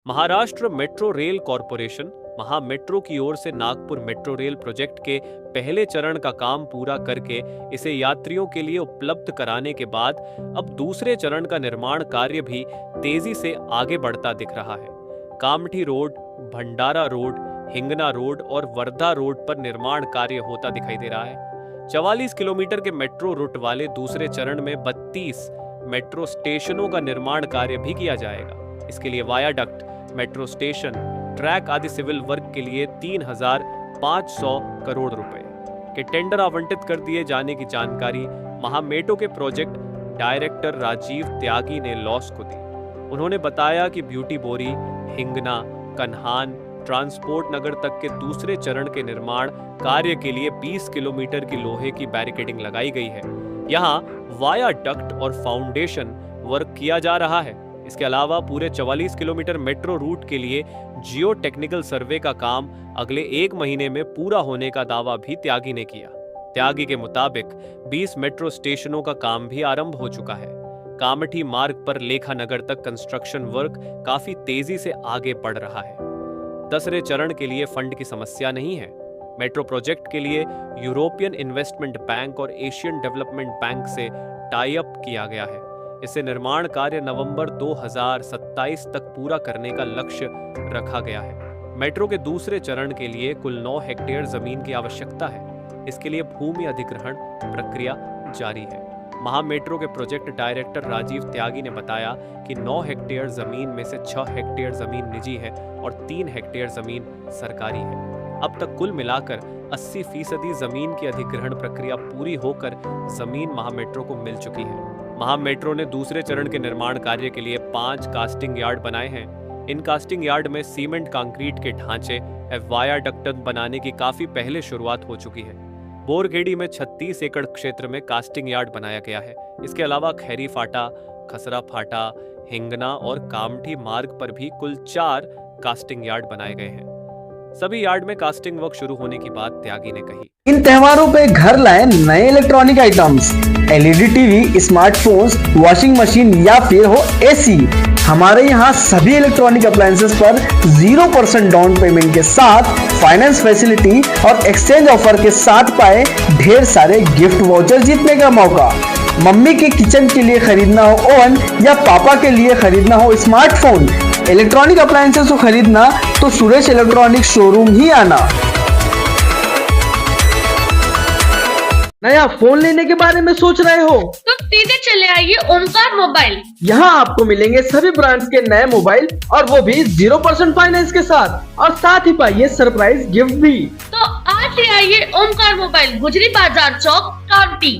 Maharashtra metro rail corporation महा metro की ओर से नागपुर मेट्रो रेल प्रोजेक्ट के पहले चरण का काम पूरा करके इसे यात्रियों के लिए उपलब्ध कराने के बाद अब दूसरे चरण का निर्माण कार्य भी तेजी से आगे बढ़ता दिख रहा है। कामठी रोड, भंडारा रोड, हिंगना रोड और वर्धा रोड पर निर्माण कार्य होता दिखाई दे रहा है। 44 किलोमीटर के मेट्रो रूट वाले दूसरे चरण में 32 मेट्रो स्टेशनों का निर्माण कार्य भी किया जाएगा। इसके लिए वायाडक्ट, मेट्रो स्टेशन, ट्रैक आदि सिविल वर्क के लिए 3,500 करोड़ रुपए के टेंडर आवंटित कर दिए जाने की जानकारी महामेट्रो के प्रोजेक्ट डायरेक्टर राजीव त्यागी ने लॉस को दी। उन्होंने बताया कि ब्यूटी बोरी, हिंगना, कन्हान, ट्रांसपोर्ट नगर तक के दूसरे चरण के निर्माण कार्य के लिए 20 किलोमीटर की लोहे की बैरिकेडिंग लगाई गई है। यहाँ वायाडक्ट और फाउंडेशन वर्क किया जा रहा है। इसके अलावा पूरे 44 किलोमीटर मेट्रो रूट के लिए जियो टेक्निकल सर्वे का काम अगले 1 महीने में पूरा होने का दावा भी त्यागी ने किया। त्यागी के मुताबिक 20 मेट्रो स्टेशनों का काम भी आरंभ हो चुका है। कामठी मार्ग पर लेखानगर तक कंस्ट्रक्शन वर्क काफी तेजी से आगे बढ़ रहा है। 10वें चरण के लिए फंड की समस्या नहीं है। मेट्रो प्रोजेक्ट के लिए यूरोपियन इन्वेस्टमेंट बैंक और एशियन डेवलपमेंट बैंक से टाई अप किया गया है। इससे निर्माण कार्य नवंबर 2027 तक पूरा करने का लक्ष्य रखा गया है। मेट्रो के दूसरे चरण के लिए कुल 9 हेक्टेयर जमीन की आवश्यकता है। इसके लिए भूमि अधिग्रहण प्रक्रिया जारी है। महामेट्रो के प्रोजेक्ट डायरेक्टर राजीव त्यागी ने बताया कि 9 हेक्टेयर जमीन में से 6 हेक्टेयर जमीन निजी है और 3 हेक्टेयर जमीन सरकारी है। अब तक कुल मिलाकर 80% जमीन की अधिग्रहण प्रक्रिया पूरी होकर जमीन महामेट्रो को मिल चुकी है। महामेट्रो ने दूसरे चरण के निर्माण कार्य के लिए 5 कास्टिंग यार्ड बनाए हैं। इन कास्टिंग यार्ड में सीमेंट कंक्रीट के ढांचे वायाडक्ट बनाने की काफी पहले शुरुआत हो चुकी है। बोरखेड़ी में 36 एकड़ क्षेत्र में कास्टिंग यार्ड बनाया गया है। इसके अलावा खैरी फाटा, खसरा फाटा, हिंगना और कामठी मार्ग पर भी कुल 4 कास्टिंग यार्ड बनाए गए हैं। सभी यार्ड में कास्टिंग वर्क शुरू होने की बात त्यागी ने कही। इन त्योहारों पे घर लाएं नए electronic items, LED TV, smartphones, washing machine या फिर हो एसी। हमारे यहाँ सभी इलेक्ट्रॉनिक अप्लायंसेस पर 0% डाउन पेमेंट के साथ फाइनेंस फैसिलिटी और एक्सचेंज ऑफर के साथ पाए ढेर सारे गिफ्ट वाउचर जीतने का मौका। मम्मी के किचन के लिए खरीदना हो ओवन या पापा के लिए खरीदना हो स्मार्टफोन, इलेक्ट्रॉनिक अप्लायंसेस को खरीदना तो सुरेश इलेक्ट्रॉनिक शोरूम ही आना। नया फोन लेने के बारे में सोच रहे हो तो सीधे चले आइए ओमकार मोबाइल। यहाँ आपको मिलेंगे सभी ब्रांड्स के नए मोबाइल और वो भी 0% फाइनेंस के साथ, और साथ ही पाइए सरप्राइज गिफ्ट भी। तो आज ही आइए ओमकार मोबाइल, गुजरी बाजार चौक, कामठी।